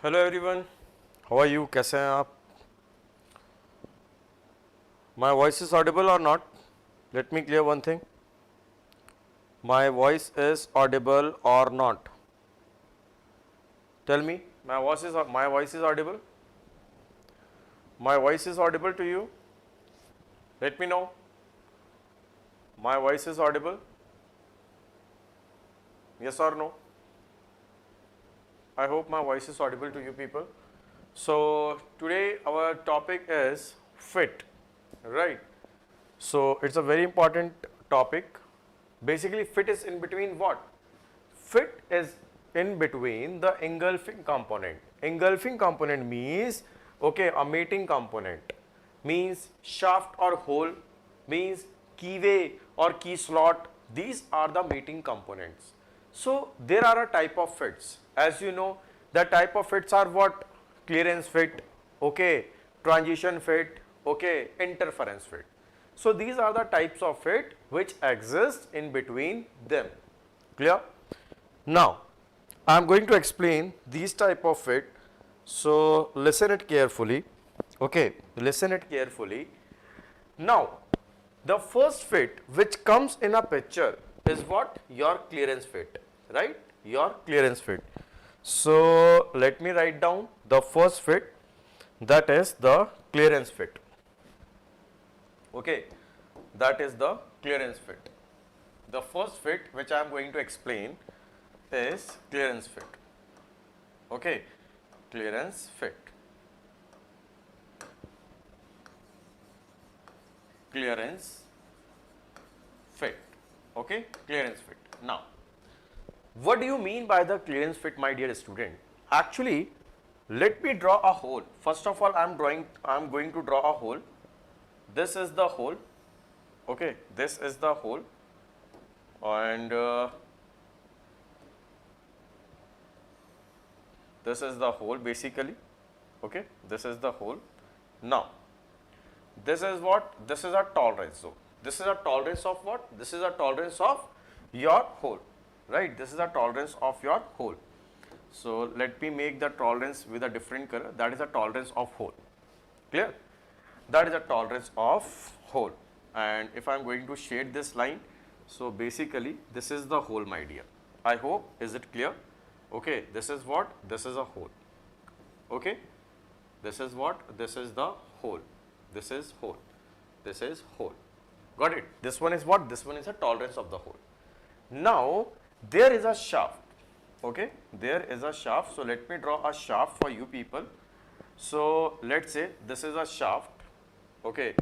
Hello everyone, how are you? कैसे हैं आप? My voice is audible or not? Let me clear one thing, my voice is audible or not? Tell me, my voice is audible? My voice is audible to you? Let me know. My voice is audible? Yes or no? I hope my voice is audible to you people. So today our topic is fit, right? So it's a very important topic. Basically fit is in between what? Fit is in between the engulfing component. Engulfing component means, okay, a mating component, means shaft or hole, means keyway or key slot. These are the mating components. So there are a type of fits. As you know, the type of fits are what? Clearance fit, okay, transition fit, okay, interference fit. So these are the types of fit which exist in between them. Clear? Now I am going to explain these type of fit. So listen it carefully, okay, listen it carefully. Now the first fit which comes in a picture is what? Your clearance fit, right? Your clearance fit. So let me write down the first fit, that is the clearance fit, okay, that is the clearance fit. The first fit which I am going to explain is clearance fit, okay, clearance fit, clearance fit, okay, clearance fit. Now what do you mean by the clearance fit, my dear student? Actually, let me draw a hole. First of all, I am going to draw a hole. This is the hole, okay, this is the hole, and this is the hole basically, okay, this is the hole. Now this is what? This is a tolerance zone. This is a tolerance of what? This is a tolerance of your hole, right? This is a tolerance of your hole. So let me make the tolerance with a different color. That is a tolerance of hole. Clear? That is a tolerance of hole. And if I am going to shade this line, so basically this is the hole, my dear. I hope, is it clear? Okay, this is what? This is a hole. Okay, this is what? This is the hole. This is hole. This is hole. Got it? This one is what? This one is a tolerance of the hole. Now there is a shaft, okay, there is a shaft. So let me draw a shaft for you people. So let's say this is a shaft, okay,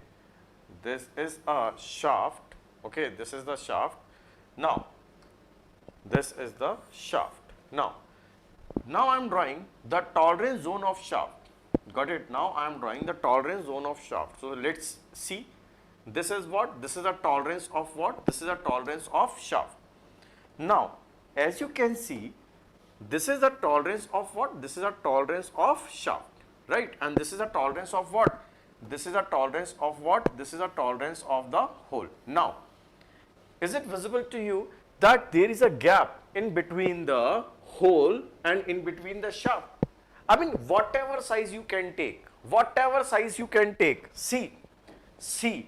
this is a shaft, okay, this is the shaft. Now this is the shaft. Now I am drawing the tolerance zone of shaft. Got it? Now I am drawing the tolerance zone of shaft. So let's see, this is what? This is a tolerance of what? This is a tolerance of shaft. Now as you can see, this is the tolerance of what? This is a tolerance of shaft, right? And this is a tolerance of what? This is a tolerance of what? This is a tolerance of the hole. Now is it visible to you that there is a gap in between the hole and in between the shaft? I mean, whatever size you can take, whatever size you can take, see,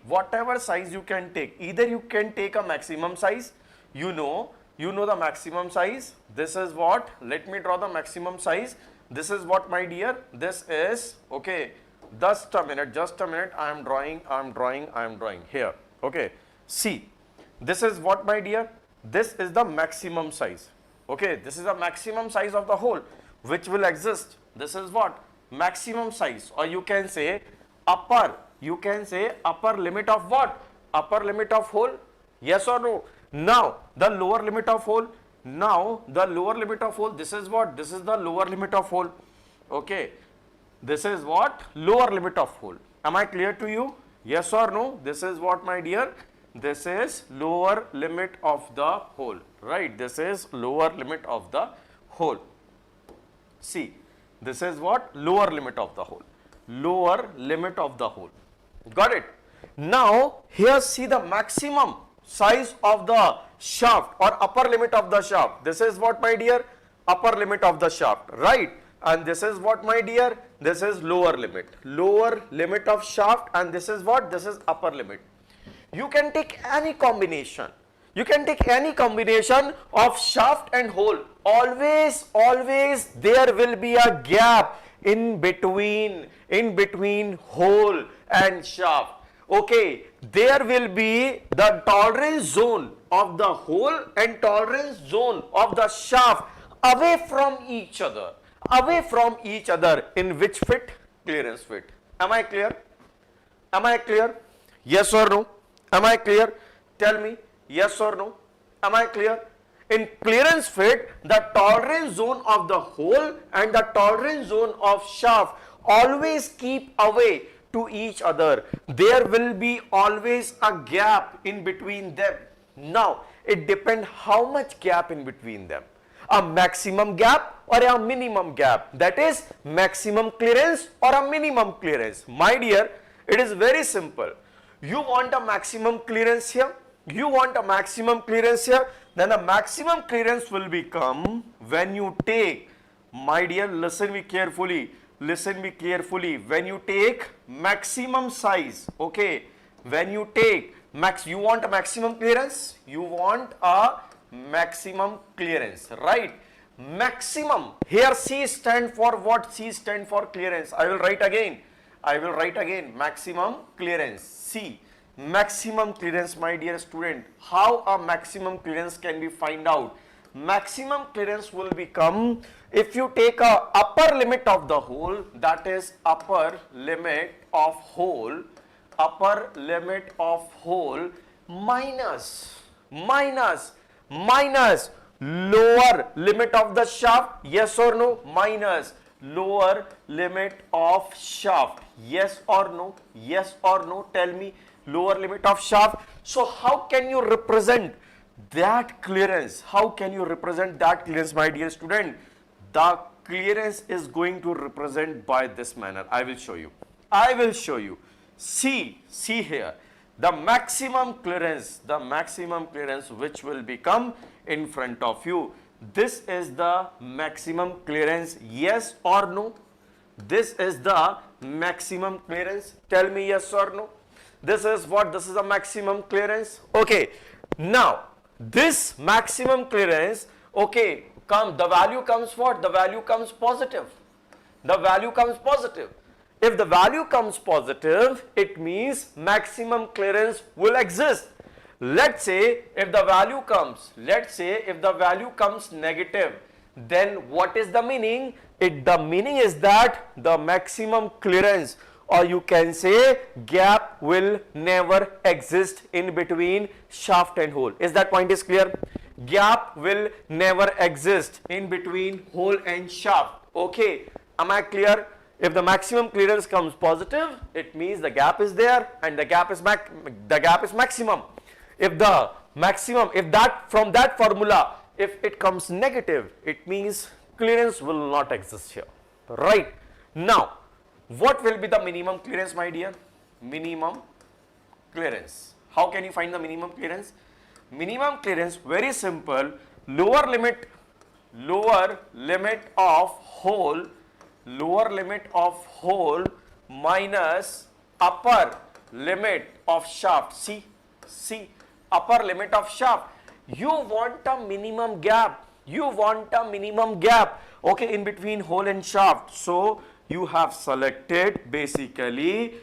whatever size you can take, either you can take a maximum size, you know the maximum size. This is what? Let me draw the maximum size. This is what, my dear? This is, okay, just a minute, I am drawing here, okay. See, this is what, my dear? This is the maximum size, okay, this is the maximum size of the hole which will exist. This is what? Maximum size, or you can say upper limit of what? Upper limit of hole, yes or no? Now the lower limit of hole, this is what? This is the lower limit of hole, okay, this is what? Lower limit of hole. Am I clear to you? Yes or no? This is what, my dear? This is lower limit of the hole, right? This is lower limit of the hole. See, this is what? Lower limit of the hole, lower limit of the hole. Got it? Now here see the maximum size of the shaft or upper limit of the shaft. This is what, my dear? Upper limit of the shaft, right? and this is what, my dear? This is lower limit of shaft, and this is what? This is upper limit. You can take any combination. You can take any combination of shaft and hole. Always there will be a gap in between hole and shaft. Okay, there will be the tolerance zone of the hole and tolerance zone of the shaft away from each other. In which fit? Clearance fit. Am I clear? Am I clear? Yes or no? Am I clear? Tell me, yes or no? Am I clear? In clearance fit, the tolerance zone of the hole and the tolerance zone of shaft always keep away to each other. There will be always a gap in between them. Now, it depends how much gap in between them. A maximum gap or a minimum gap. That is maximum clearance or a minimum clearance. My dear, it is very simple. You want a maximum clearance here. Then the maximum clearance will become when you take, my dear, listen me carefully, when you take maximum size, okay, when you take you want a maximum clearance, right? Maximum, here C stand for what? C stand for clearance. I will write again, maximum clearance, C. Maximum clearance, my dear student. How a maximum clearance can be find out? Maximum clearance will become if you take a upper limit of the hole, that is upper limit of hole minus lower limit of the shaft. Yes or no? Minus lower limit of shaft. Yes or no? Tell me. Lower limit of shaft. So how can you represent that clearance? My dear student? The clearance is going to represent by this manner. I will show you. See here. The maximum clearance which will become in front of you. This is the maximum clearance. Yes or no? This is the maximum clearance. Tell me yes or no. This is what? This is a maximum clearance. Okay. Now, this maximum clearance, okay, the value comes what? The value comes positive. If the value comes positive, it means maximum clearance will exist. Let's say if the value comes negative, then what is the meaning? The meaning is that the maximum clearance, or you can say gap, will never exist in between shaft and hole. Is that point is clear? Gap will never exist in between hole and shaft. Okay, am I clear? If the maximum clearance comes positive, it means the gap is there and the gap is maximum. If from that formula, if it comes negative, it means clearance will not exist here. Right? Now, what will be the minimum clearance, my dear? Minimum clearance. How can you find the minimum clearance? Minimum clearance, very simple. Lower limit of hole minus upper limit of shaft. See, upper limit of shaft. You want a minimum gap. Okay, in between hole and shaft. So you have selected basically,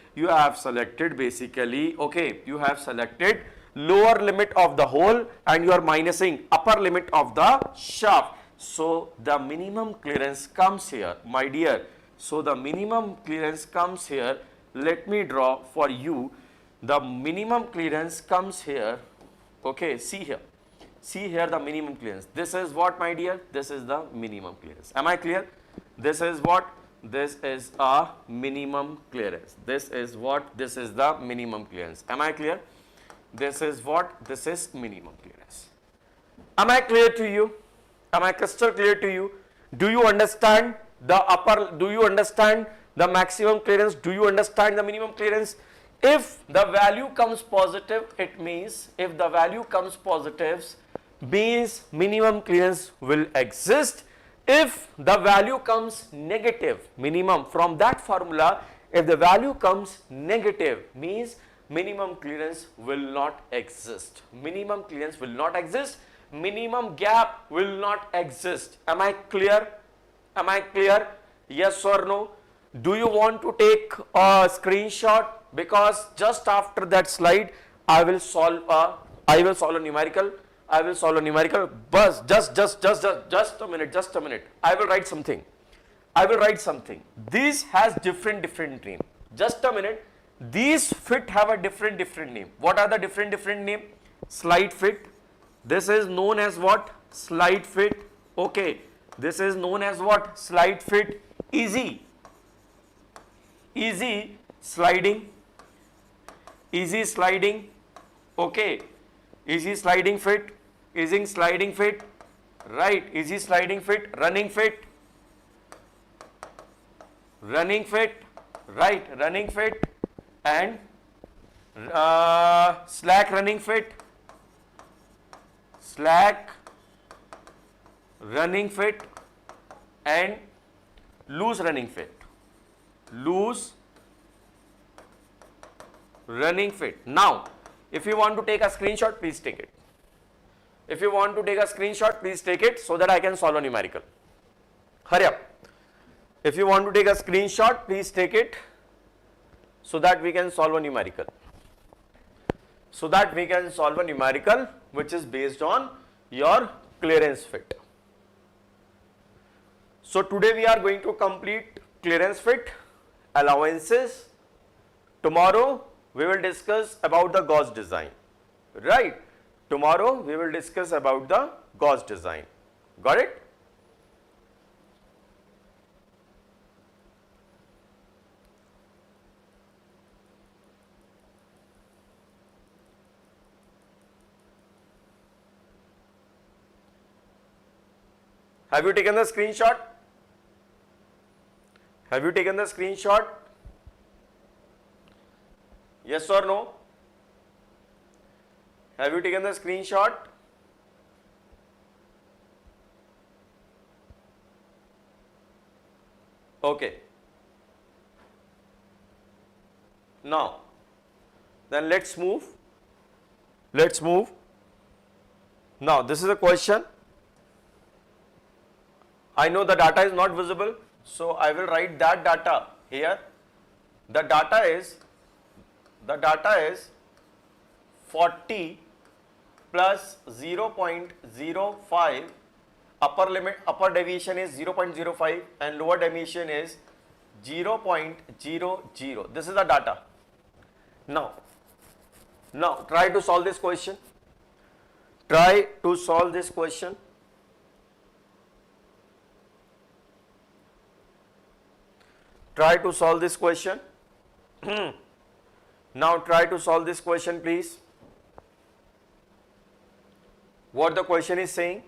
okay, you have selected lower limit of the hole and you are minusing upper limit of the shaft. So the minimum clearance comes here, my dear. So the minimum clearance comes here. Let me draw for you. The minimum clearance comes here. Okay, see here the minimum clearance. This is what, my dear? This is the minimum clearance. Am I clear? This is what? This is a minimum clearance. This is what? This is the minimum clearance. Am I clear? This is what? This is minimum clearance. Am I clear to you? Am I crystal clear to you? Do you understand the maximum clearance? Do you understand the minimum clearance? If the value comes positive, it means means minimum clearance will exist. If the value comes negative, minimum from that formula, if the value comes negative, means minimum clearance will not exist. Minimum clearance will not exist. Minimum gap will not exist. Am I clear? Am I clear? Yes or no? Do you want to take a screenshot? Because just after that slide, I will solve a numerical. I will solve a numerical. But just a minute. I will write something. This has different name. Just a minute. These fit have a different name. What are the different name? Slide fit. This is known as what? Slide fit. Okay. This is known as what? Slide fit. Easy sliding. Okay. Easy sliding fit. Right. Easy sliding fit. Running fit. Right. Running fit. And slack running fit. And loose running fit. Now, if you want to take a screenshot, please take it. So that I can solve a numerical. Hurry up. If you want to take a screenshot, please take it so that we can solve a numerical. Which is based on your clearance fit. So today we are going to complete clearance fit, allowances. Tomorrow we will discuss about the gauge design. Right? Tomorrow we will discuss about the gauge design. Got it? Have you taken the screenshot? Yes or no? Have you taken the screenshot? Okay. Now, then let's move. Now, this is a question. I know the data is not visible, so I will write that data here. The data is 40 plus 0.05, upper deviation is 0.05 and lower deviation is 0.00. This is the data. Now try to solve this question. Now try to solve this question, please. What the question is saying?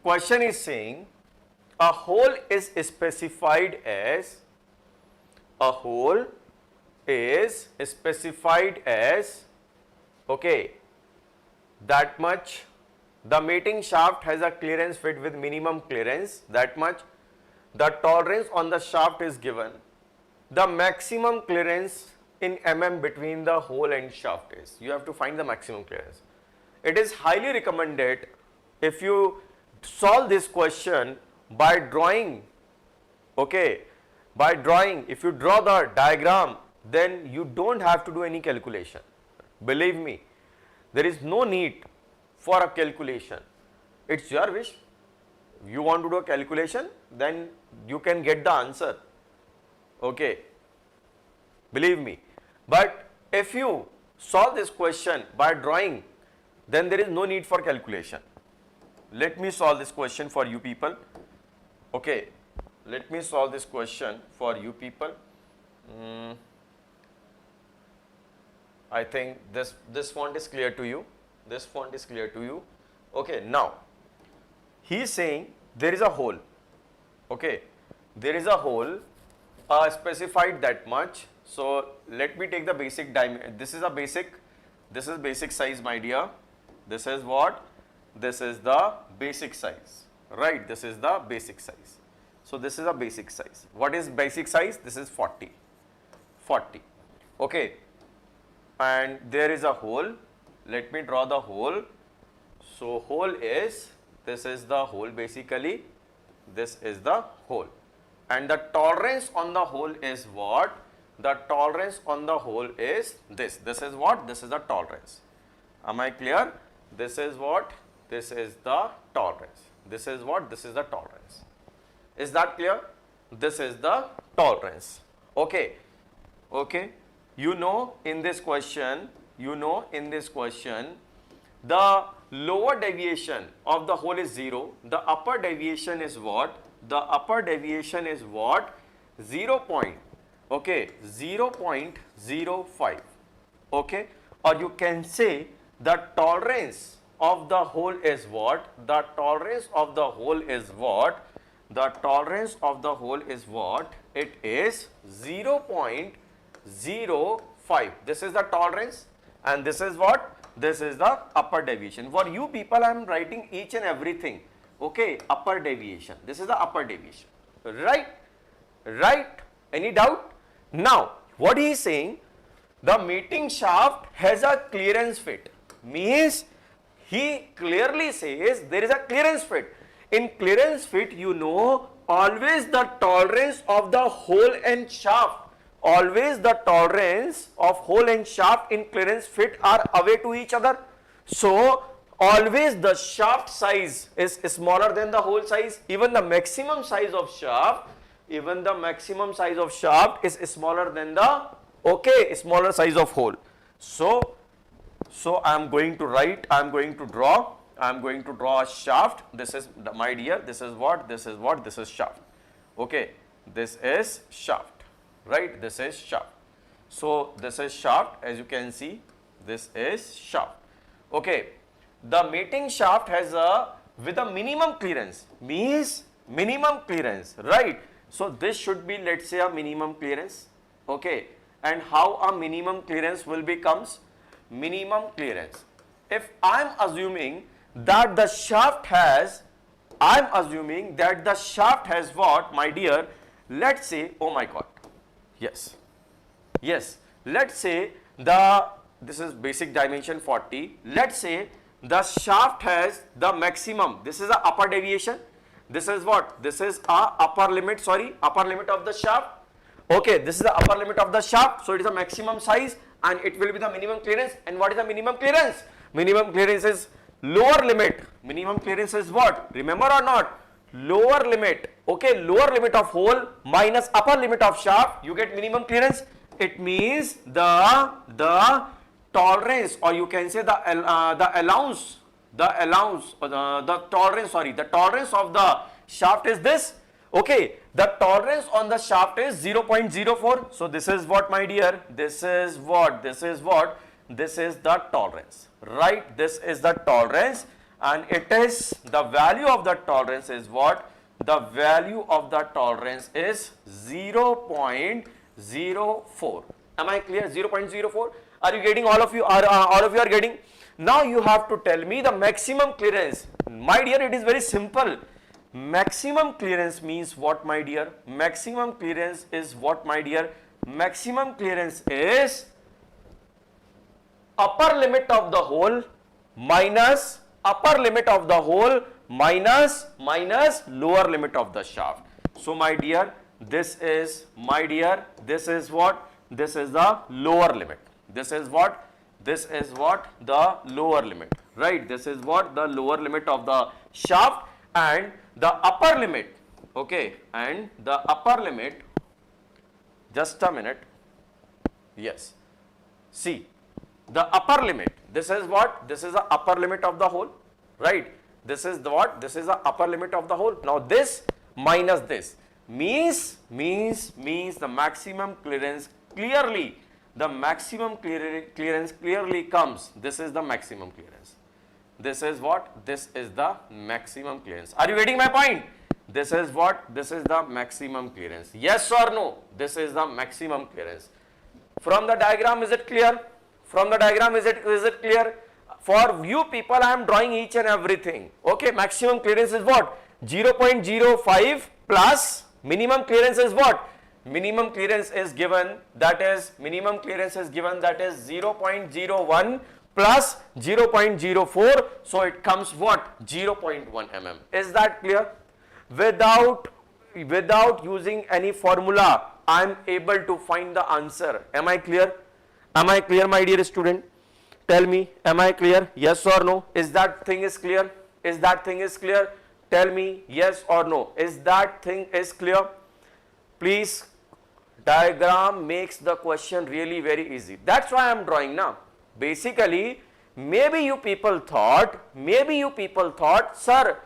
Question is saying a hole is specified as okay, that much. The mating shaft has a clearance fit with minimum clearance, that much. The tolerance on the shaft is given. The maximum clearance in mm between the hole and shaft is. You have to find the maximum clearance. It is highly recommended if you solve this question by drawing. Okay, by drawing. If you draw the diagram, then you don't have to do any calculation. Believe me, there is no need for a calculation. It's your wish. You want to do a calculation, then you can get the answer. Okay, believe me. But if you solve this question by drawing, then there is no need for calculation. Let me solve this question for you people. Okay, let me solve this question for you people. I think this font is clear to you. Okay, now he is saying there is a hole. Okay, there is a hole specified that much. So let me take the basic diameter. This is basic size, my dear. This is what? This is the basic size, right? This is the basic size. So this is a basic size. What is basic size? This is 40. 40. Okay. And there is a hole. Let me draw the hole. So hole is, this is the hole basically. This is the hole. And the tolerance on the hole is what? The tolerance on the hole is this. This is what? This is the tolerance. Am I clear? This is what? This is the tolerance. This is what? This is the tolerance. Is that clear? This is the tolerance. Okay. Okay. You know in this question, the lower deviation of the hole is 0. The upper deviation is what? The upper deviation is what? 0. Okay, 0.05. Okay, or you can say the tolerance of the hole is what? The tolerance of the hole is what? The tolerance of the hole is what? It is 0.05. This is the tolerance, and this is what? This is the upper deviation. For you people, I am writing each and everything. Okay, upper deviation. This is the upper deviation. Right? Right? Any doubt? Now, what he is saying, the mating shaft has a clearance fit. Means he clearly says there is a clearance fit. In clearance fit, you know, always the tolerance of the hole and shaft, always the tolerance of hole and shaft in clearance fit are away to each other. So, always the shaft size is smaller than the hole size. Even the maximum size of shaft, is smaller than the, okay, smaller size of hole. So I am going to write, I am going to draw a shaft. This is, my dear, this is what? This is what? This is shaft. Okay, this is shaft, right? This is shaft. So this is shaft, as you can see, this is shaft. Okay, the mating shaft has with a minimum clearance, means minimum clearance, right? So this should be, let's say, a minimum clearance. Okay, and how a minimum clearance will becomes? Minimum clearance. If I am assuming that the shaft has, what, my dear? Let's say, oh my God, yes, let's say this is basic dimension 40. Let's say the shaft has the maximum. This is the upper deviation. This is what? This is a upper limit of the shaft. Okay, this is the upper limit of the shaft. So it is a maximum size and it will be the minimum clearance. And what is the minimum clearance? Minimum clearance is lower limit. Minimum clearance is what? Remember or not? Lower limit. Okay, lower limit of hole minus upper limit of shaft. You get minimum clearance. It means the tolerance, or you can say the allowance, the tolerance of the shaft is this. Okay, the tolerance on the shaft is 0.04. So this is what, my dear? This is what? This is the tolerance, right? This is the tolerance, and it is the value of the tolerance is what? The value of the tolerance is 0.04. Am I clear? 0.04. Are you getting? All of you are getting? Now you have to tell me the maximum clearance. My dear, it is very simple. Maximum clearance means what, my dear? Maximum clearance is what, my dear? Maximum clearance is upper limit of the hole minus lower limit of the shaft. So my dear, this is what? This is the lower limit. This is what? The lower limit, right? This is what? The lower limit of the shaft, and the upper limit, okay, and the upper limit, just a minute, yes, see, the upper limit, this is what? This is the upper limit of the hole, right? This is the what? This is the upper limit of the hole. Now this minus this means the maximum clearance clearly, the maximum clearance clearly comes. This is the maximum clearance. This is what? This is the maximum clearance. Are you getting my point? This is what? This is the maximum clearance. Yes or no? This is the maximum clearance. From the diagram, is it clear? From the diagram, is it clear? For you people, I am drawing each and everything. Okay, maximum clearance is what? 0.05 plus minimum clearance is what? Minimum clearance is given, that is 0.01 plus 0.04, so it comes what? 0.1 mm. Is that clear? Without using any formula, I am able to find the answer. Am I clear? Am I clear, my dear student? Tell me, am I clear? Yes or no? Is that thing is clear? Is that thing is clear? Tell me yes or no. Is that thing is clear? Please, diagram makes the question really very easy. That's why I am drawing now. Basically, maybe you people thought, sir,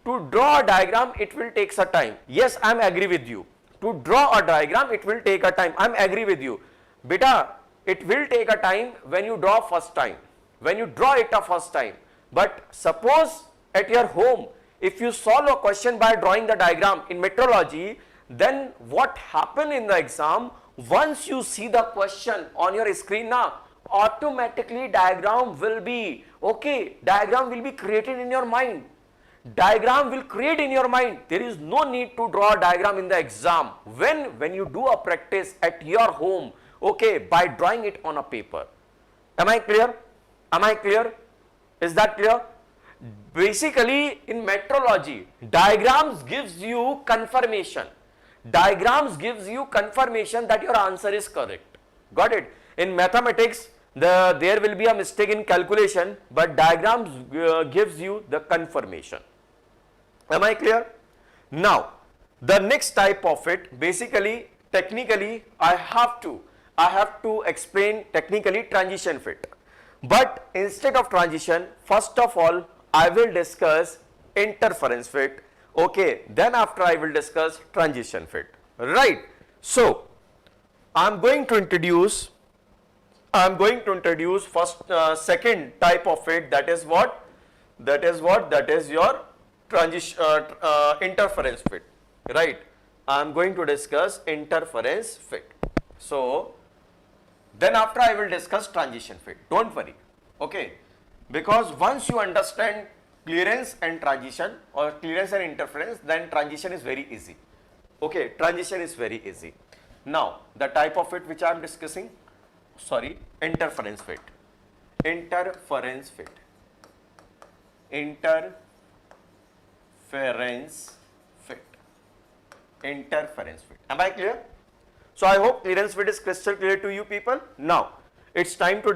to draw a diagram, it will take some time. Yes, I am agree with you. To draw a diagram, it will take a time. I am agree with you. Beta, it will take a time when you draw first time. When you draw it a first time. But suppose at your home, if you solve a question by drawing the diagram in metrology, then what happen in the exam, once you see the question on your screen now, automatically diagram will be created in your mind. Diagram will create in your mind. There is no need to draw a diagram in the exam when you do a practice at your home, by drawing it on a paper. Am I clear? Am I clear? Is that clear? Basically, in metrology, diagrams gives you confirmation. Diagrams gives you confirmation that your answer is correct. Got it? In mathematics, there will be a mistake in calculation, but diagrams gives you the confirmation. Am I clear? Now, the next type of it, basically, technically, I have to explain technically transition fit. But instead of transition, first of all, I will discuss interference fit. Then after I will discuss transition fit. Right. So, I am going to introduce first, second type of fit, that is what? That is your transition, interference fit, right? I am going to discuss interference fit. So, then after I will discuss transition fit. Don't worry, because once you understand clearance and transition or clearance and interference, then transition is very easy. Transition is very easy. Now, the type of fit which I am discussing, interference fit. Interference fit. Interference fit. Interference fit. Am I clear? So I hope clearance fit is crystal clear to you people. Now, it's time to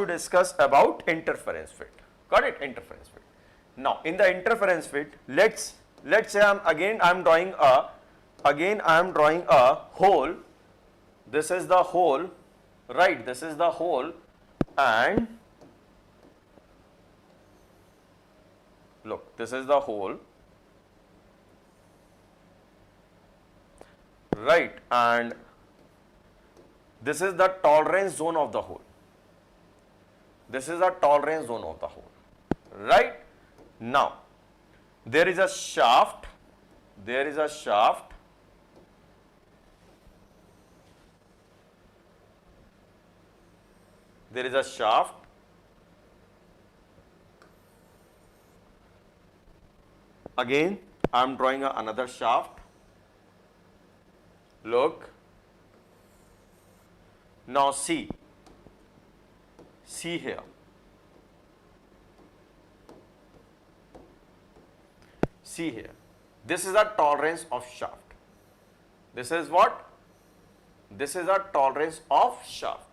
discuss about interference fit. Got it? Interference fit. Now, in the interference fit, let's say I am drawing a hole. This is the hole, right? This is the hole, and look, this is the hole, right? And this is the tolerance zone of the hole. This is the tolerance zone of the hole, right? Now, there is a shaft. There is a shaft. There is a shaft. Again, I am drawing another shaft. Look. Now see. See here. See here. This is a tolerance of shaft. This is what? This is a tolerance of shaft.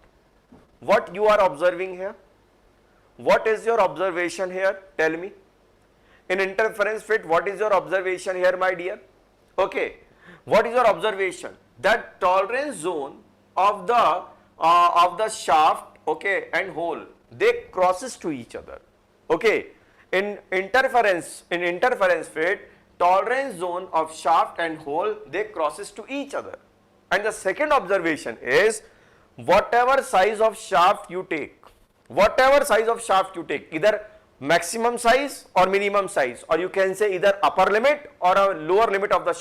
What you are observing here? What is your observation here? Tell me. In interference fit, what is your observation here, my dear? What is your observation? That tolerance zone of the shaft, and hole, they crosses to each other. In interference fit, tolerance zone of shaft and hole, they crosses to each other. And the second observation is, whatever size of shaft you take, either maximum size or minimum size, or you can say either upper limit or a lower limit of the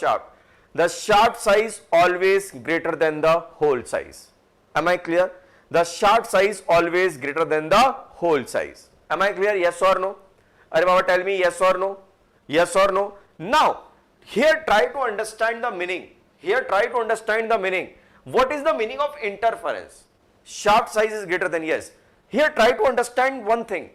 shaft size always greater than the hole size. Am I clear? The shaft size always greater than the hole size. Am I clear? Yes or no? Are Baba, tell me yes or no? Yes or no? Now, here try to understand the meaning. Here try to understand the meaning. What is the meaning of interference? Shaft size is greater than, yes. Here try to understand one thing.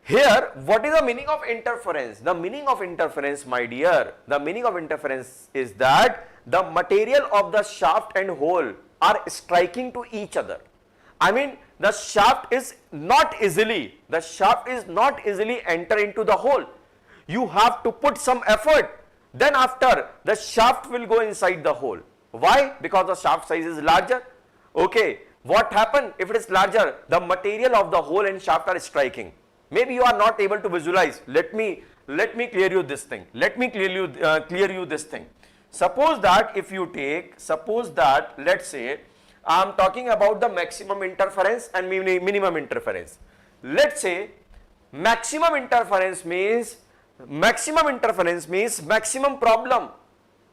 Here, what is the meaning of interference? The meaning of interference, my dear, the meaning of interference is that the material of the shaft and hole are striking to each other. I mean, the shaft is not easily enter into the hole. You have to put some effort. Then after, the shaft will go inside the hole. Why? Because the shaft size is larger. Okay, what happens if it is larger? The material of the hole and shaft are striking. Maybe you are not able to visualize. Let me clear you this thing. Let me clear you this thing. Suppose that if you take, let's say, I am talking about the maximum interference and minimum interference. Let's say maximum interference means maximum problem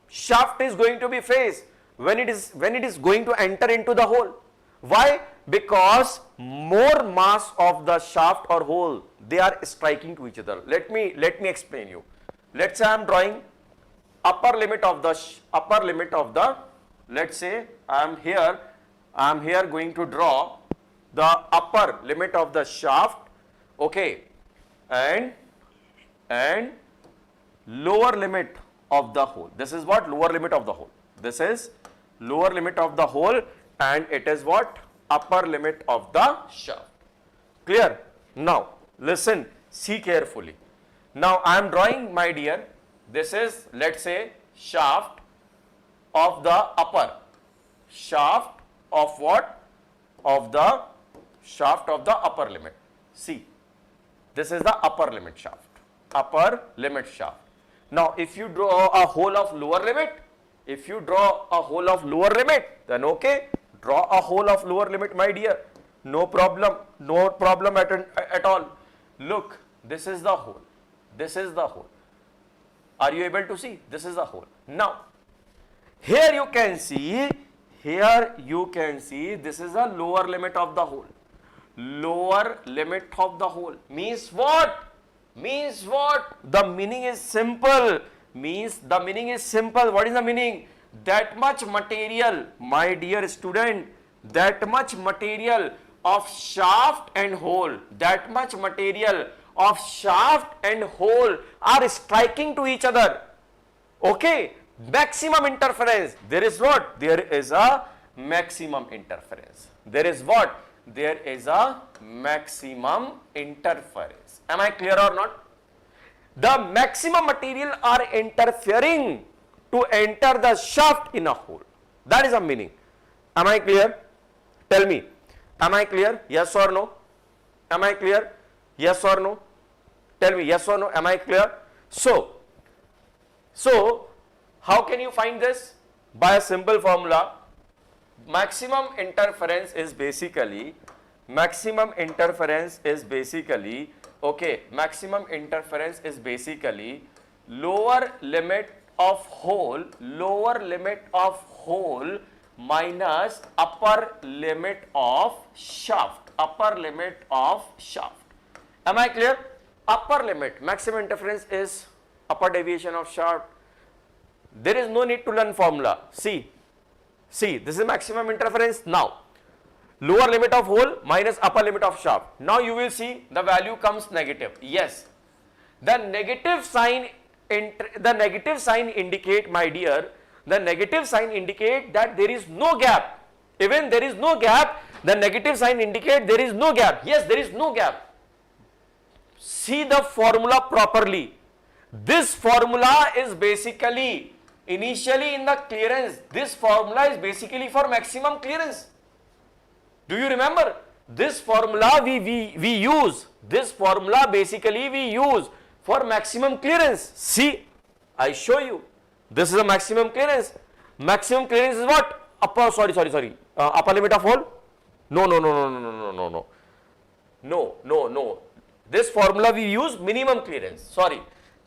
shaft is going to be faced when it is going to enter into the hole. Why? Because more mass of the shaft or hole, they are striking to each other. Let me explain you. Let's say I am drawing upper limit of the, let's say I am here going to draw the upper limit of the shaft, okay, and lower limit of the hole. This is what? Lower limit of the hole. This is lower limit of the hole, and it is what? Upper limit of the shaft. Clear? Now, listen, see carefully. Now, I am drawing, my dear, this is, let's say, shaft of the upper. Shaft of what? Of the shaft of the upper limit. See, this is the upper limit shaft. Upper limit shaft. Now, if you draw a hole of lower limit, then okay, draw a hole of lower limit, my dear. No problem at all. Look, this is the hole. This is the hole. Are you able to see? This is the hole. Now, here you can see this is the lower limit of the hole. Lower limit of the hole means what? The meaning is simple. What is the meaning? That much material, my dear student, that much material of shaft and hole, are striking to each other. Okay, maximum interference. There is what? There is a maximum interference. There is what? There is a maximum interference. Am I clear or not? The maximum material are interfering to enter the shaft in a hole. That is the meaning. Am I clear? Tell me. Am I clear? Yes or no? Am I clear? Yes or no? Tell me yes or no. Am I clear? So how can you find this? By a simple formula. Maximum interference is basically lower limit of hole minus upper limit of shaft. Am I clear? Upper limit, maximum interference is upper deviation of shaft. There is no need to learn formula. See, this is maximum interference. Now, lower limit of hole minus upper limit of shaft. Now you will see the value comes negative. Yes, the negative sign indicate, my dear, the negative sign indicate that there is no gap. Even there is no gap, the negative sign indicate there is no gap. Yes, there is no gap. See the formula properly. This formula is basically, initially in the clearance, this formula is basically for maximum clearance. Do you remember? This formula we use. This formula basically we use for maximum clearance. See, I show you. This is a maximum clearance. Maximum clearance is what? Upper limit of hole? No. This formula we use minimum clearance.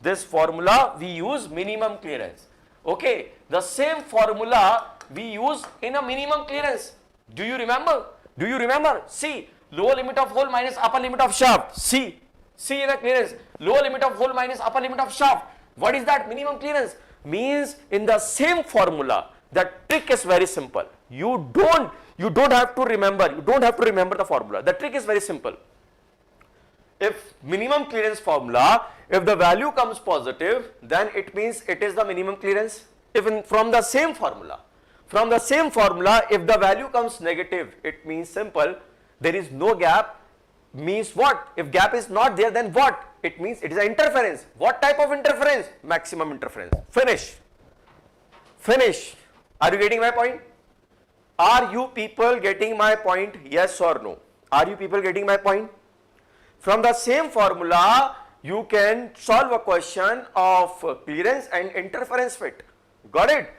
This formula we use minimum clearance. Okay, the same formula we use in a minimum clearance. Do you remember? See, lower limit of hole minus upper limit of shaft. See in the clearance, lower limit of hole minus upper limit of shaft. What is that minimum clearance? Means in the same formula, the trick is very simple. You don't have to remember the formula. The trick is very simple. If minimum clearance formula, if the value comes positive, then it means it is the minimum clearance. From the same formula, if the value comes negative, it means simple, there is no gap. Means what? If gap is not there, then what? It means it is an interference. What type of interference? Maximum interference. Finish. Are you getting my point? Are you people getting my point? Yes or no? Are you people getting my point? From the same formula, you can solve a question of clearance and interference fit. Got it?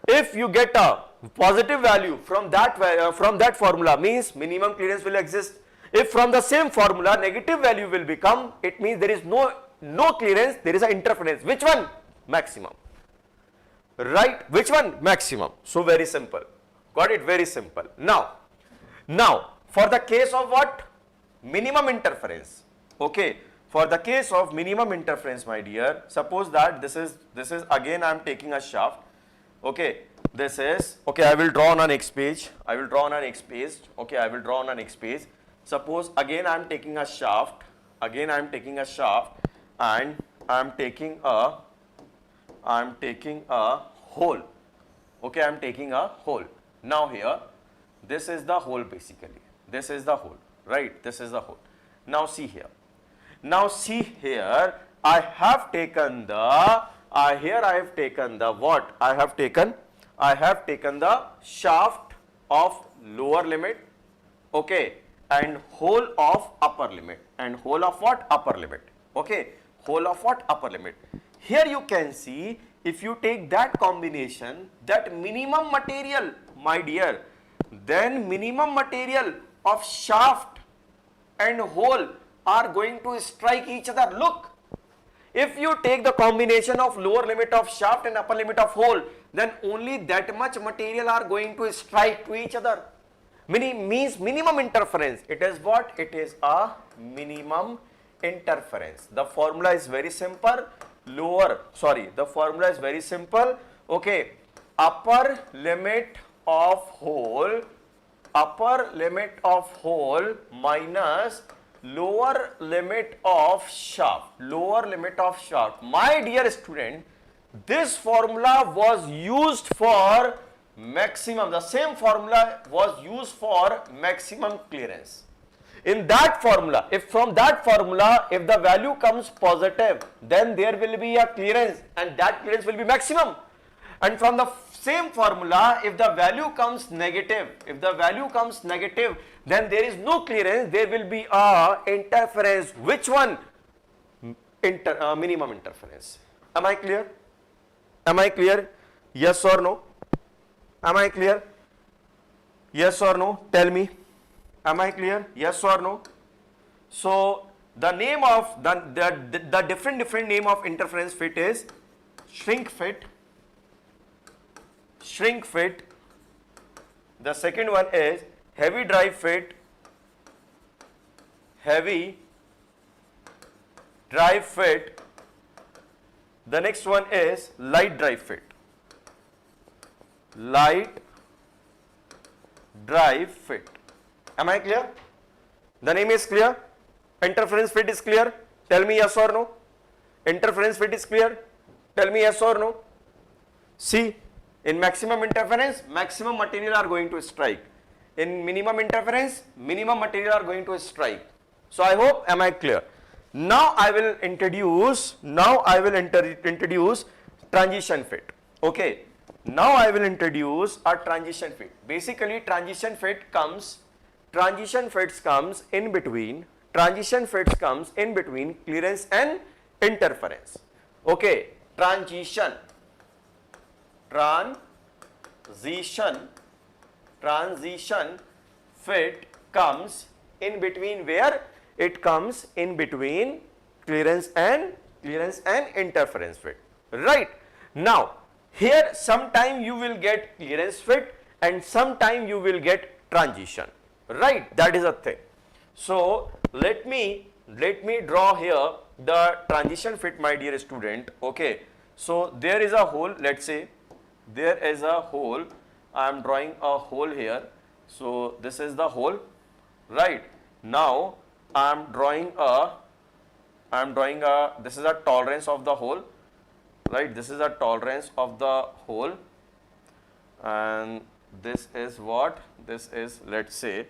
If you get a positive value from that formula, means minimum clearance will exist. If from the same formula negative value will become, it means there is no clearance, there is an interference. Which one? Maximum. Right? Which one? Maximum. So very simple. Got it? Very simple. Now for the case of what? Minimum interference. Okay. For the case of minimum interference, my dear, suppose that this is again I am taking a shaft. Okay. This is, okay, I will draw on a next page. Okay, I will draw on a next page. Suppose again I am taking a shaft. And I am taking a hole. Okay, I am taking a hole. Now here, this is the hole basically. This is the hole, right? This is the hole. Now see here. I have taken the shaft of lower limit, okay, and hole of upper limit, and hole of what? Upper limit, okay, hole of what? Upper limit. Here you can see, if you take that combination, that minimum material, my dear, then minimum material of shaft and hole are going to strike each other. Look, if you take the combination of lower limit of shaft and upper limit of hole, then only that much material are going to strike to each other. Means minimum interference. It is what? It is a minimum interference. The formula is very simple. The formula is very simple. Okay, upper limit of hole minus lower limit of shaft. My dear student, this formula was used for maximum. The same formula was used for maximum clearance. In that formula, if the value comes positive, then there will be a clearance, and that clearance will be maximum. And from the same formula, if the value comes negative, then there is no clearance, there will be a interference. Which one? Minimum interference. Am I clear? Yes or no? Am I clear? Yes or no? Tell me. Am I clear? Yes or no? So the name of the different name of interference fit is shrink fit. The second one is heavy drive fit. The next one is light drive fit. Am I clear? The name is clear? Interference fit is clear? Tell me yes or no. Interference fit is clear? Tell me yes or no. See, in maximum interference, maximum material are going to strike. In minimum interference, minimum material are going to strike. So I hope, am I clear? Now I will introduce transition fit. Okay. Now I will introduce a transition fit. Basically, transition fits comes in between clearance and interference. Okay, transition fit comes in between where? It comes in between clearance and interference fit. Right. Now here sometime you will get clearance fit and sometime you will get transition. Right, that is a thing. So let me draw here the transition fit, my dear student. Okay, so there is a hole, let's say there is a hole, I am drawing a hole here. So this is the hole, right? Now I am drawing a, this is a tolerance of the hole, right? This is a tolerance of the hole, and this is what? This is, let's say,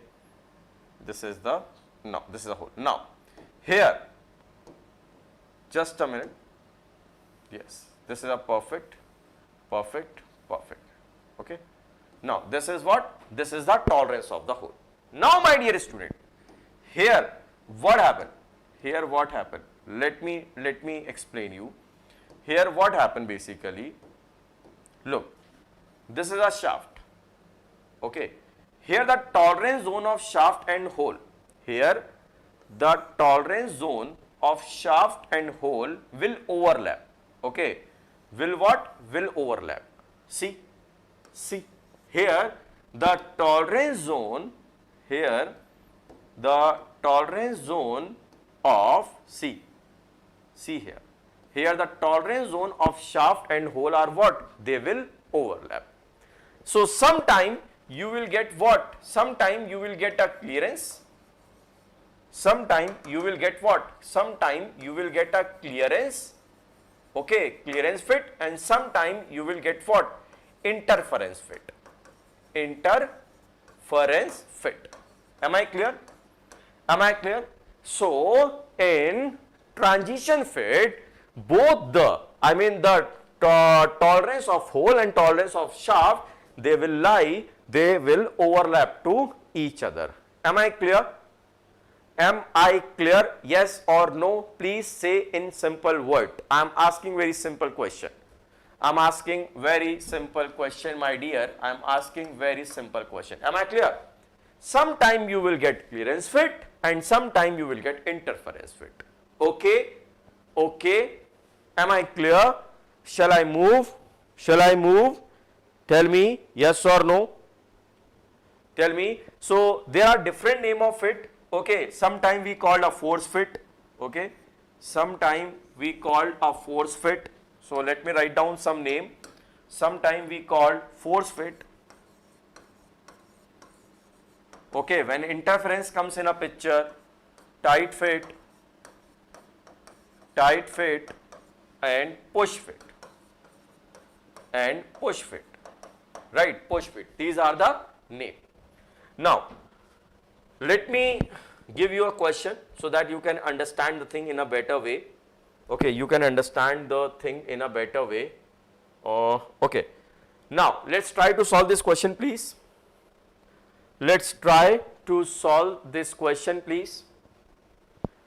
this is the, no, this is a hole. Now here, just a minute, yes, this is a perfect, okay. Now this is what? This is the tolerance of the hole. Now my dear student, here what happened? Here what happened? Let me explain you. Here what happened basically, look, this is a shaft, okay. Here the tolerance zone of shaft and hole, here the tolerance zone of shaft and hole will overlap, okay. Will what? Will overlap. See, here the tolerance zone, here the tolerance zone of, see here, here the tolerance zone of shaft and hole are what? They will overlap. So sometime you will get what? Sometime you will get a clearance, sometime you will get what? Sometime you will get a clearance, okay, clearance fit, and sometime you will get what? Interference fit. Interference fit. Am I clear? Am I clear? So in transition fit, both the, I mean the tolerance of hole and tolerance of shaft, they will lie, they will overlap to each other. Am I clear? Am I clear? Yes or no? Please say in simple word. I am asking very simple question. I am asking very simple question, my dear. I am asking very simple question. Am I clear? Sometime you will get clearance fit and sometime you will get interference fit. Okay? Okay? Am I clear? Shall I move? Shall I move? Tell me yes or no. Tell me. So there are different name of fit. Okay, sometime we called a force fit. Okay, sometime we called a force fit. So let me write down some name. Sometime we called force fit. Okay, when interference comes in a picture, tight fit, and push fit, right? Push fit. These are the name. Now, let me give you a question so that you can understand the thing in a better way. Okay, you can understand the thing in a better way. Okay, now let's try to solve this question, please. Let's try to solve this question, please.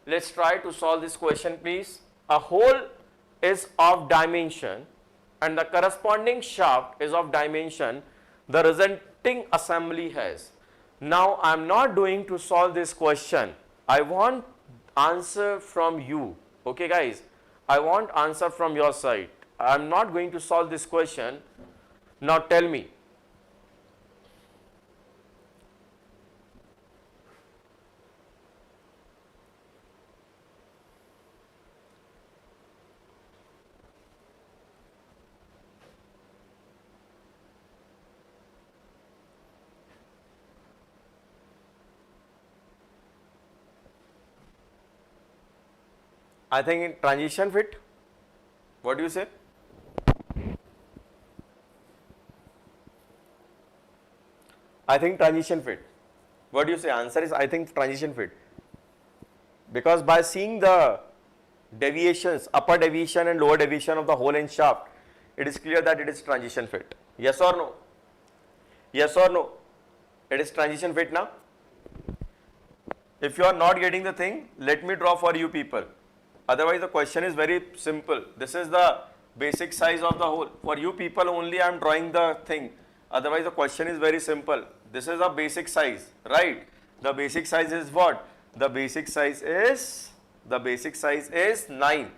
Let's try to solve this question, please. A hole is of dimension and the corresponding shaft is of dimension the resulting assembly has. Now I am not doing to solve this question. I want answer from you. Okay guys, I want answer from your side. I am not going to solve this question. Now tell me. I think in transition fit, what do you say? I think transition fit. What do you say? Answer is I think transition fit. Because by seeing the deviations, upper deviation and lower deviation of the hole and shaft, it is clear that it is transition fit. Yes or no? Yes or no? It is transition fit now. If you are not getting the thing, let me draw for you people. Otherwise, the question is very simple. This is the basic size of the hole. For you people only I am drawing the thing. Otherwise, the question is very simple. This is a basic size, right? The basic size is what? The basic size is 9.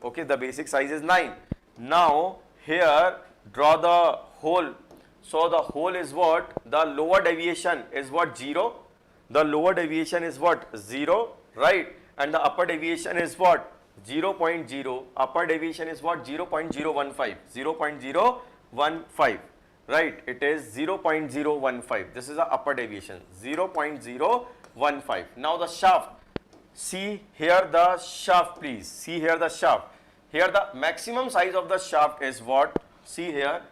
Okay, the basic size is 9. Now, here draw the hole. So, the hole is what? The lower deviation is what? 0. The lower deviation is what? 0, right? And the upper deviation is what? 0.0, upper deviation is what? 0.015, 0.015, right? It is 0.015. This is the upper deviation, 0.015. Now the shaft, see here the shaft, please. See here the shaft. Here the maximum size of the shaft is what? See here.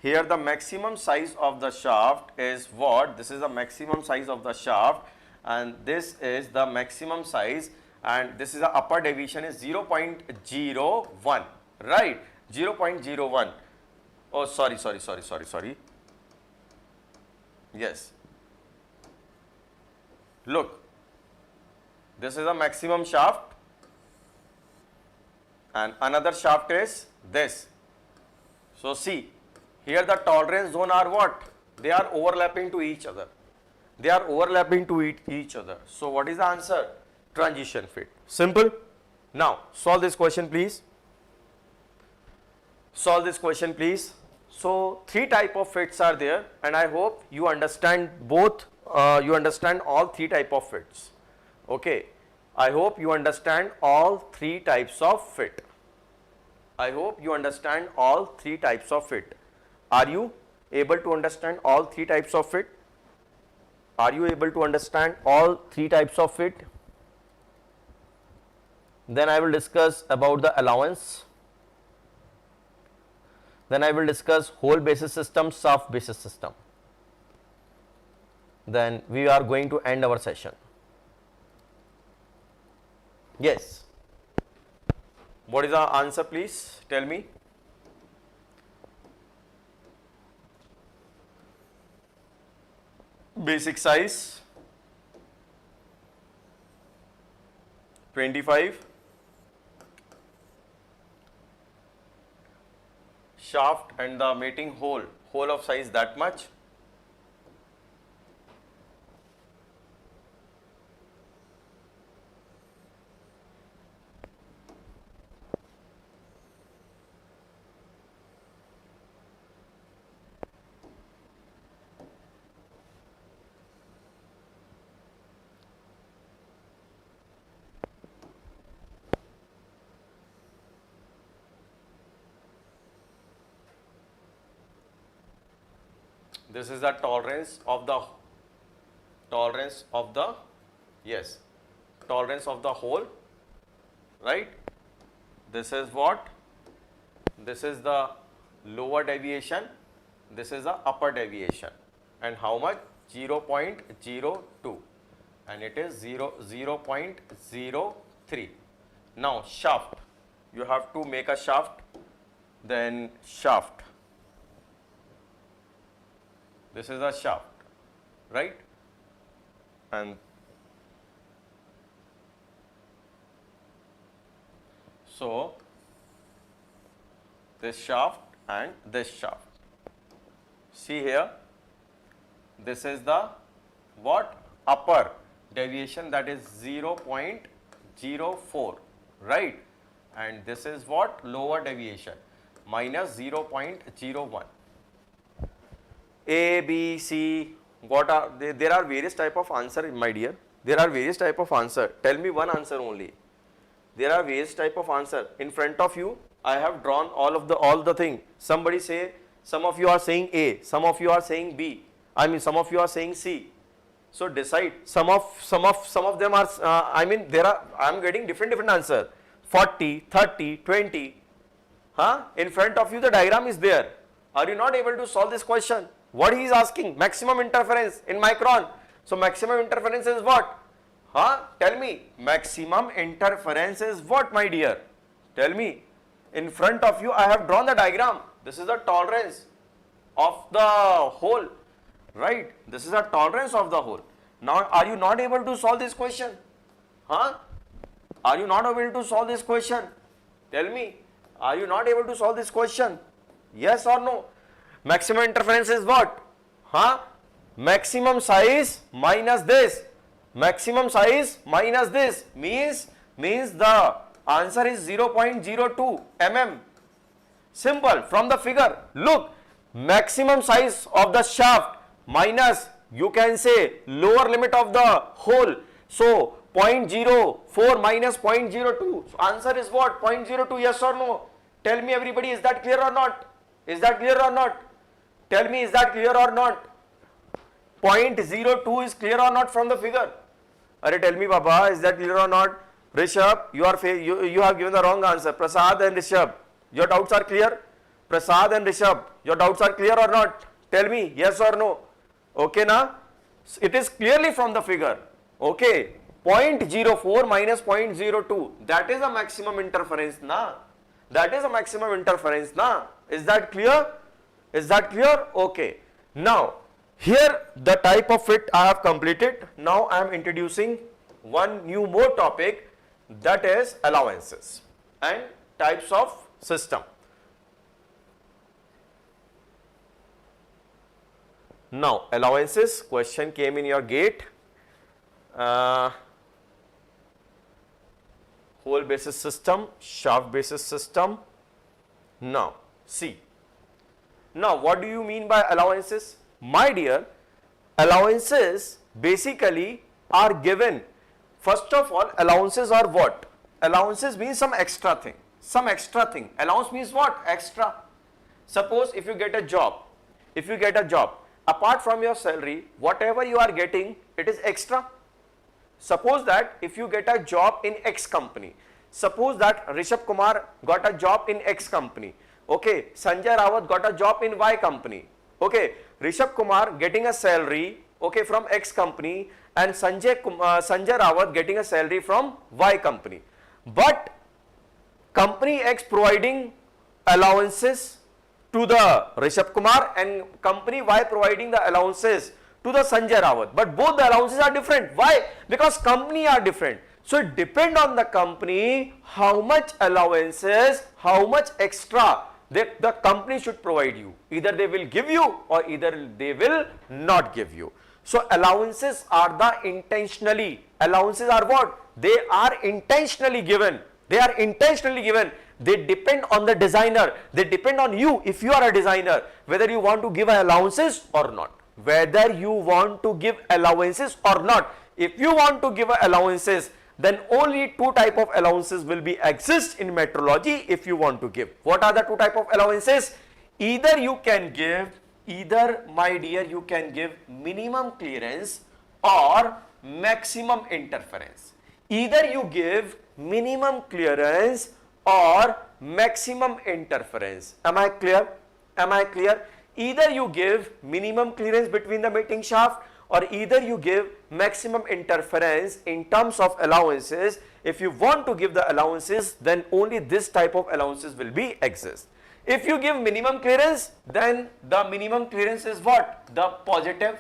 Here the maximum size of the shaft is what? This is the maximum size of the shaft, and this is the maximum size, and this is the upper deviation is 0.01, right? 0.01. Oh, sorry. Yes. Look, this is a maximum shaft, and another shaft is this. So see, here the tolerance zone are what? They are overlapping to each other. They are overlapping to each other. So what is the answer? Transition fit. Simple. Now solve this question, please. Solve this question, please. So three type of fits are there, and I hope you understand both. You understand all three type of fits. Okay. I hope you understand all three types of fit. I hope you understand all three types of fit. Are you able to understand all three types of fit? Are you able to understand all three types of fit? Then I will discuss about the allowance. Then I will discuss whole basis system, soft basis system. Then we are going to end our session. Yes. What is the answer, please? Tell me. Basic size 25, shaft and the mating hole of size that much, this is the tolerance of the yes, tolerance of the hole, right? This is what? This is the lower deviation, this is the upper deviation, and how much? 0.02, and it is 0.03. Now shaft, you have to make a shaft, then shaft. This is a shaft, right? And so this shaft and this shaft. See here, this is the what? Upper deviation, that is 0.04, right? And this is what? Lower deviation, minus 0.01. A, B, C, what are there are various type of answer, my dear. There are various type of answer. Tell me one answer only. There are various type of answer. In front of you, I have drawn all the thing. Somebody say, some of you are saying A, some of you are saying B. I mean, some of you are saying C. So decide. Some of them are. I mean, there are. I am getting different answer. 40, 30, 20. Huh? In front of you, the diagram is there. Are you not able to solve this question? What he is asking? Maximum interference in micron. So maximum interference is what? Huh? Tell me. Maximum interference is what, my dear? Tell me. In front of you, I have drawn the diagram. This is the tolerance of the hole, right? This is the tolerance of the hole. Now, are you not able to solve this question? Huh? Are you not able to solve this question? Tell me. Are you not able to solve this question? Yes or no? Maximum interference is what? Huh? Maximum size minus this. Maximum size minus this means the answer is 0.02 mm. Simple. From the figure, look, maximum size of the shaft minus, you can say, lower limit of the hole. So 0.04 minus 0.02. So answer is what? 0.02, yes or no? Tell me everybody, is that clear or not? Is that clear or not? Tell me, is that clear or not? 0.02 is clear or not from the figure? Arey, tell me Baba, is that clear or not? Rishabh, you have given the wrong answer. Prasad and Rishabh, your doubts are clear? Prasad and Rishabh, your doubts are clear or not? Tell me, yes or no? Okay na? It is clearly from the figure. Okay, 0.04 minus 0.02, that is a maximum interference na? That is a maximum interference na? Is that clear? Is that clear? Okay. Now, here the type of fit I have completed. Now I am introducing one new more topic, that is allowances and types of system. Now allowances, question came in your gate, whole basis system, shaft basis system. Now see, now what do you mean by allowances? My dear, allowances basically are given. First of all, allowances are what? Allowances means some extra thing. Some extra thing. Allowance means what? Extra. Suppose if you get a job, apart from your salary, whatever you are getting, it is extra. Suppose that if you get a job in X company, suppose that Rishabh Kumar got a job in X company. Okay, Sanjay Rawat got a job in Y company. Okay, Rishabh Kumar getting a salary, okay, from X company, and Sanjay Rawat getting a salary from Y company. But company X providing allowances to the Rishabh Kumar and company Y providing the allowances to the Sanjay Rawat. But both the allowances are different. Why? Because company are different. So it depends on the company how much allowances, how much extra the company should provide you. Either they will give you or either they will not give you. So allowances are allowances are what? They are intentionally given. They are intentionally given. They depend on the designer. They depend on you, if you are a designer, whether you want to give allowances or not. Whether you want to give allowances or not. If you want to give allowances, then only two type of allowances will be exist in metrology if you want to give. What are the two type of allowances? Either you can give, my dear, you can give minimum clearance or maximum interference. Either you give minimum clearance or maximum interference. Am I clear? Am I clear? Either you give minimum clearance between the mating shaft or either you give maximum interference in terms of allowances. If you want to give the allowances, then only this type of allowances will be exist. If you give minimum clearance, then the minimum clearance is what? The positive.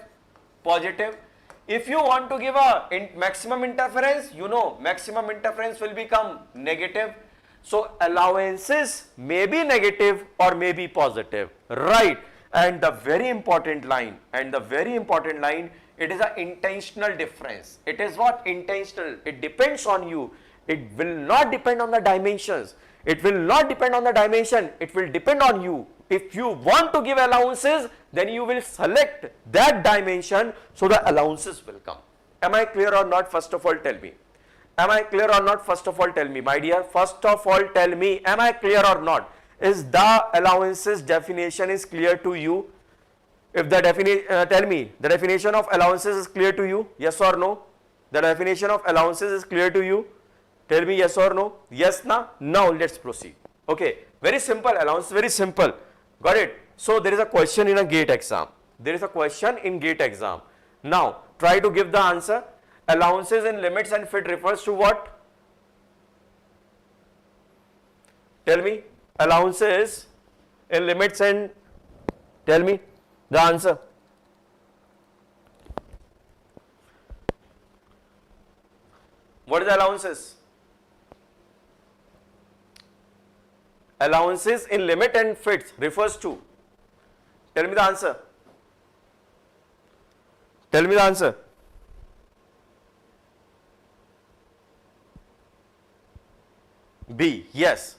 If you want to give a maximum interference, you know maximum interference will become negative. So allowances may be negative or may be positive, right? And the very important line, it is an intentional difference. It is what? Intentional. It depends on you. It will not depend on the dimensions. It will not depend on the dimension. It will depend on you. If you want to give allowances, then you will select that dimension, so the allowances will come. Am I clear or not? First of all, tell me. Am I clear or not? First of all, tell me, my dear. First of all, tell me, am I clear or not? Is the allowances definition is clear to you? If the tell me, the definition of allowances is clear to you? Yes or no? The definition of allowances is clear to you? Tell me yes or no? Yes, na? Now let's proceed. Okay, very simple. Allowance, very simple. Got it? So there is a question in a GATE exam. There is a question in GATE exam. Now try to give the answer. Allowances in limits and fit refers to what? Tell me. Allowances in limits and, tell me the answer. What is the allowances? Allowances in limit and fits refers to. Tell me the answer. Tell me the answer. B. Yes.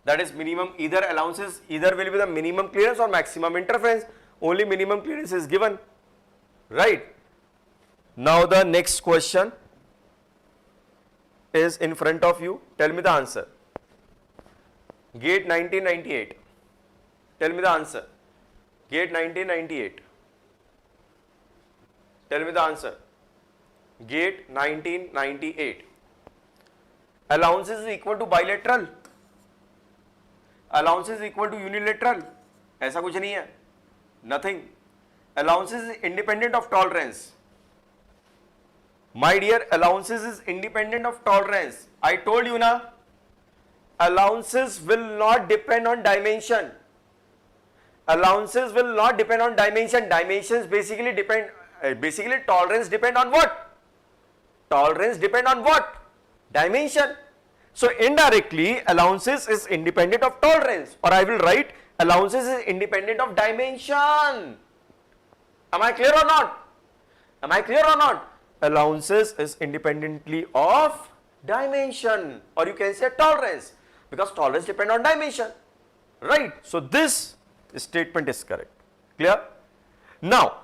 That is minimum. Either allowances, either will be the minimum clearance or maximum interference. Only minimum clearance is given. Right. Now the next question. is in front of you? Tell me the answer. GATE 1998. Tell me the answer. GATE 1998. Tell me the answer. GATE 1998. Allowances is equal to bilateral. Allowances is equal to unilateral. ऐसा कुछ नहीं है. Nothing. Allowances is independent of tolerance. My dear, allowances is independent of tolerance. I told you na. Allowances will not depend on dimension. Allowances will not depend on dimension. Dimensions basically depend. Basically, tolerance depend on what? Tolerance depend on what? Dimension. So indirectly, allowances is independent of tolerance, or I will write allowances is independent of dimension. Am I clear or not? Am I clear or not? Allowances is independently of dimension, or you can say tolerance, because tolerance depend on dimension, right? So this statement is correct. Clear? Now,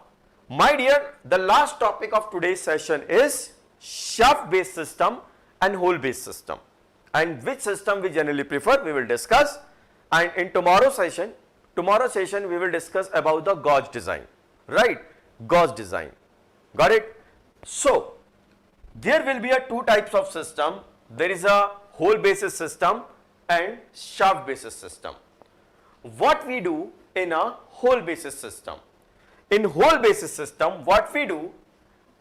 my dear, the last topic of today's session is shaft based system and hole based system, and which system we generally prefer we will discuss, and in tomorrow's session we will discuss about the gauge design, right? Gauge design, got it? So there will be a two types of system. There is a hole basis system and shaft basis system. What we do in a hole basis system? In hole basis system, what we do,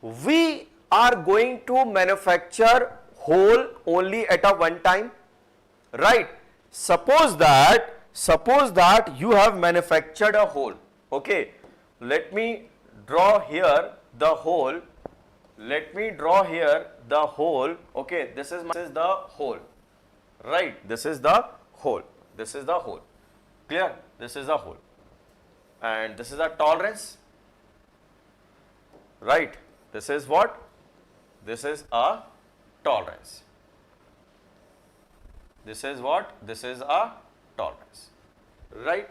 we are going to manufacture hole only at a one time, right? Suppose that you have manufactured a hole. Okay, let me draw here the hole. Let me draw here the hole. Okay, this is the hole, right? This is the hole. This is the hole. Clear? This is the hole, and this is the tolerance, right? This is what? This is a tolerance. This is what? This is a tolerance, right?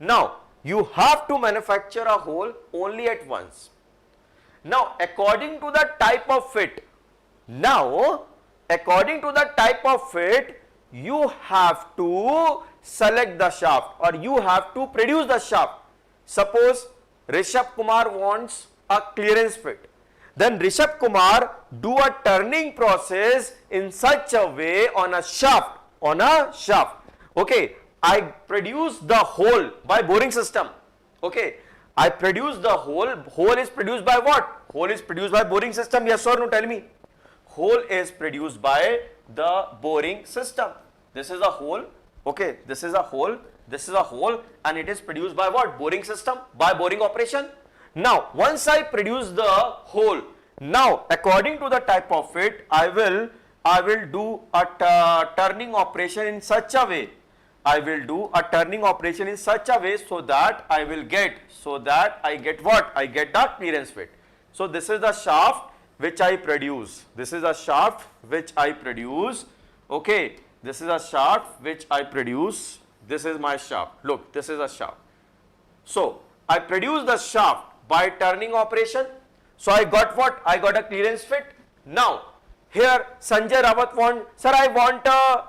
Now you have to manufacture a hole only at once. Now according to the type of fit, you have to select the shaft, or you have to produce the shaft. Suppose Rishabh Kumar wants a clearance fit, then Rishabh Kumar do a turning process in such a way on a shaft, okay. I produce the hole by boring system, okay. I produce the hole is produced by what? Hole is produced by boring system, yes or no, tell me. Hole is produced by the boring system. This is a hole, okay, this is a hole, and it is produced by what? Boring system, by boring operation. Now once I produce the hole, now according to the type of fit, I will do a turning operation in such a way. I will do a turning operation in such a way so that I get what? I get the clearance fit. So this is the shaft which I produce. This is a shaft which I produce. Okay, this is a shaft which I produce. This is my shaft. Look, this is a shaft. So I produce the shaft by turning operation. So I got what? I got a clearance fit. Now here Sanjay Rawat want, sir, I want a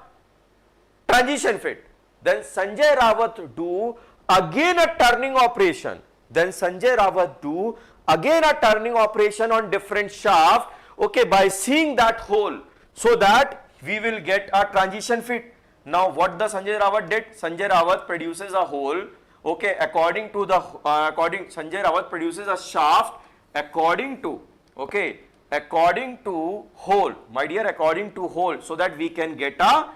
transition fit. Then Sanjay Rawat do again a turning operation. On different shaft, okay, by seeing that hole, so that we will get a transition fit. Now what the Sanjay Rawat did? Sanjay Rawat produces a hole, okay, Sanjay Rawat produces a shaft according to hole, my dear, according to hole, so that we can get a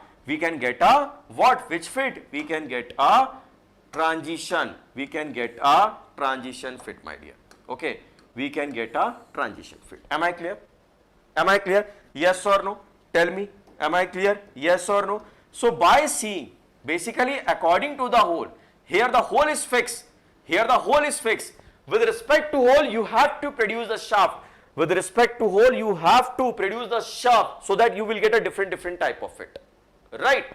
what? Which fit? We can get a transition. We can get a transition fit, my dear. Okay, we can get a transition fit. Am I clear? Am I clear? Yes or no? Tell me. Am I clear? Yes or no? So by seeing, basically according to the hole, here the hole is fixed. Here the hole is fixed. With respect to hole, you have to produce the shaft. With respect to hole, you have to produce the shaft, so that you will get a different type of fit. Right?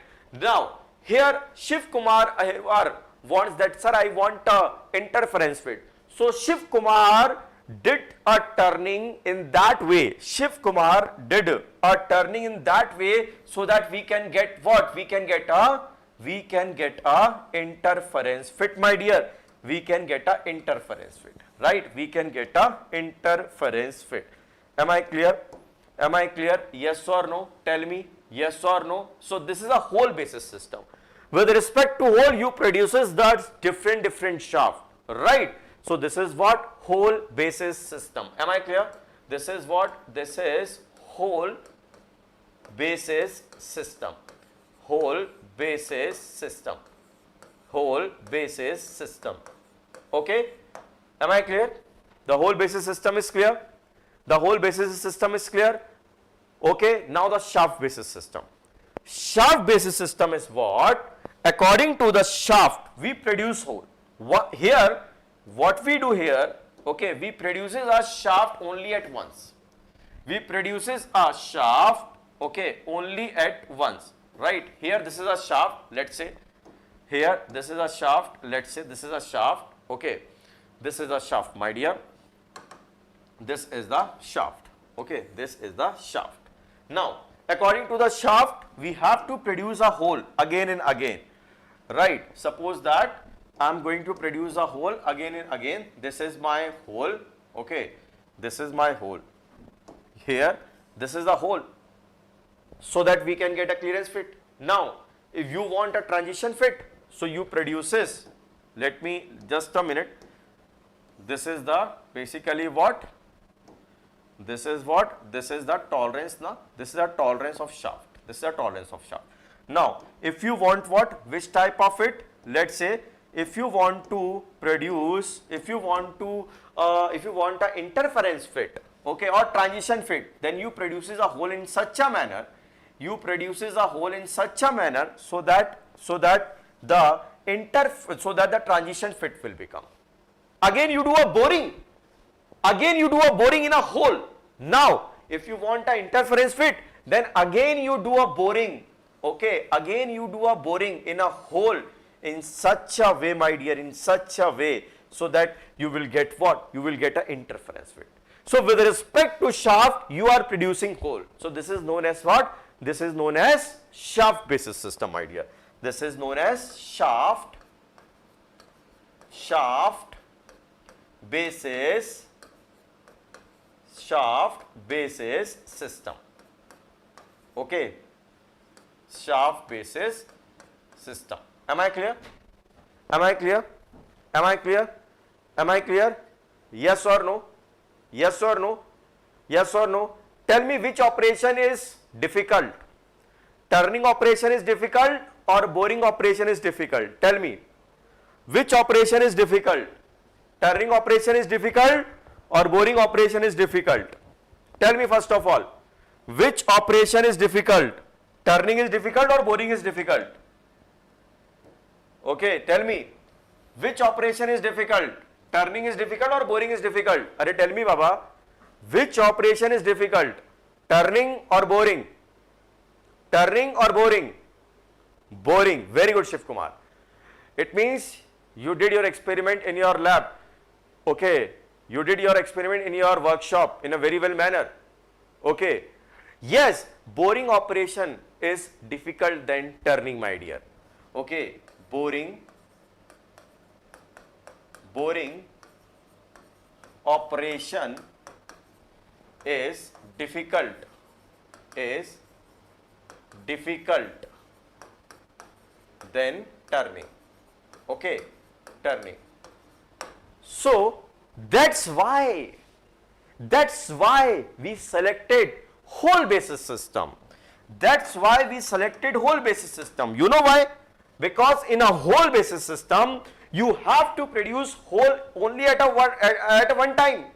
Now here Shiv Kumar Ahirwar wants that, sir, I want a interference fit. So Shiv Kumar did a turning in that way. Shiv Kumar did a turning in that way so that we can get what? We can get a interference fit, my dear. We can get a interference fit, right? We can get a interference fit. Am I clear? Am I clear? Yes or no? Tell me yes or no. So this is a hole basis system. With respect to hole, you produces the different shaft, right? So this is what? Hole basis system. Am I clear? This is what? This is hole basis system. Hole basis system. Hole basis system. Okay? Am I clear? The whole basis system is clear? The whole basis system is clear? Okay, now the shaft basis system. Shaft basis system is what? According to the shaft, we produce hole. What we do here, okay, we produces a shaft only at once. We produces a shaft, okay, only at once, right? Here this is a shaft, let's say. Here this is a shaft, let's say this is a shaft, okay. This is a shaft, my dear. This is the shaft, okay. This is the shaft. Now, according to the shaft, we have to produce a hole again and again, right? Suppose that I am going to produce a hole again and again. This is my hole, okay. This is my hole. Here, this is the hole, so that we can get a clearance fit. Now, if you want a transition fit, so you produces, let me, just a minute. This is the, basically what? This is what? This is the tolerance, na? This is the tolerance of shaft. This is the tolerance of shaft. Now, if you want what? Which type of it? Let's say, if you want to produce, if you want an interference fit, okay, or transition fit, then you produces a hole in such a manner, so that the transition fit will become. Again you do a boring. In a hole. Now, if you want an interference fit, then again you do a boring. Okay, again you do a boring in a hole in such a way, my dear, in such a way, so that you will get what? You will get an interference fit. So with respect to shaft, you are producing hole. So this is known as what? This is known as shaft basis system, my dear. This is known as shaft basis system. Okay, shaft basis system. Am I clear? Am I clear? Am I clear? Am I clear? Yes or no? Yes or no? Yes or no? Tell me which operation is difficult. Turning operation is difficult or boring operation is difficult? Tell me. Which operation is difficult? Turning operation is difficult or boring operation is difficult? Tell me first of all. Which operation is difficult? Turning is difficult or boring is difficult? Okay, tell me. Which operation is difficult? Turning is difficult or boring is difficult? Arey, tell me, Baba. Which operation is difficult? Turning or boring? Turning or boring? Boring. Very good, Shiv Kumar. It means you did your experiment in your lab. Okay. You did your experiment in your workshop in a very well manner. Okay. Yes, boring operation is difficult than turning, my dear. Okay. Boring operation is difficult than turning. Okay, turning. So that's why we selected hole basis system. That's why we selected hole basis system. You know why? Because in a hole basis system, you have to produce hole only at one time.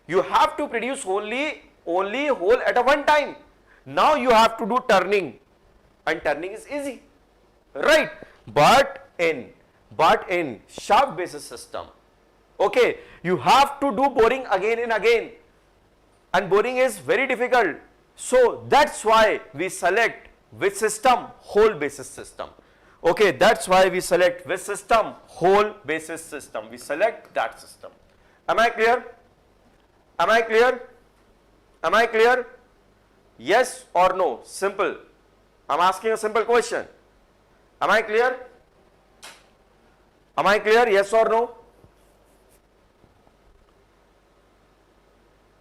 You have to produce only hole at a one time. Now you have to do turning, and turning is easy, right? But in shaft basis system, okay, you have to do boring again and again, and boring is very difficult. So that's why we select which system? Hole basis system. Okay, that's why we select which system? Hole basis system. We select that system. Am I clear? Am I clear? Am I clear? Yes or no? Simple. I'm asking a simple question. Am I clear? Am I clear? Yes or no?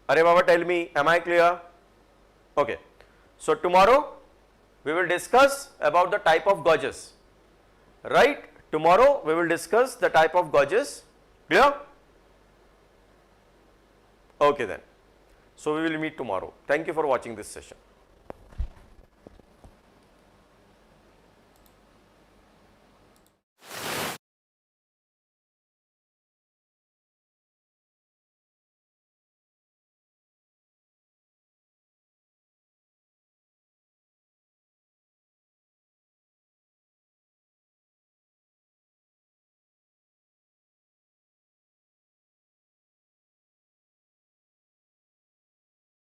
Are Baba, tell me, am I clear? Okay. So tomorrow we will discuss about the type of gauges. Right? Tomorrow we will discuss the type of gauges. Clear? Okay then. So we will meet tomorrow. Thank you for watching this session.